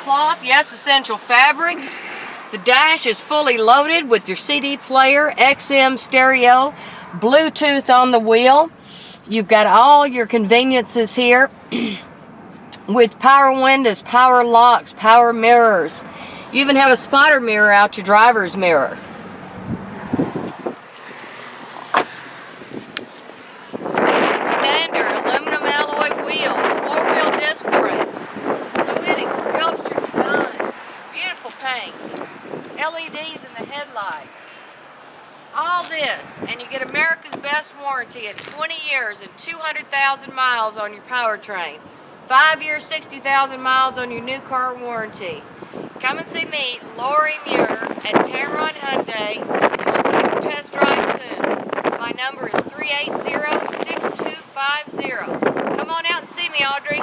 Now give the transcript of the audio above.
cloth, yes, essential fabrics. The dash is fully loaded with your CD player, XM stereo, Bluetooth on the wheel. You've got all your conveniences here with power windows, power locks, power mirrors. You even have a spotter mirror out your driver's mirror. Standard aluminum alloy wheels, four-wheel disc brakes, fluidic sculpture design, beautiful paint, LEDs in the headlights. All this, and you get America's best warranty at 20 years and 200,000 miles on your powertrain. 5 years, 60,000 miles on your new car warranty. Come and see me, Lori Muir, at Tameron Hyundai, and we'll take a test drive soon. My number is 380-6250. Come on out and see me, Audrey.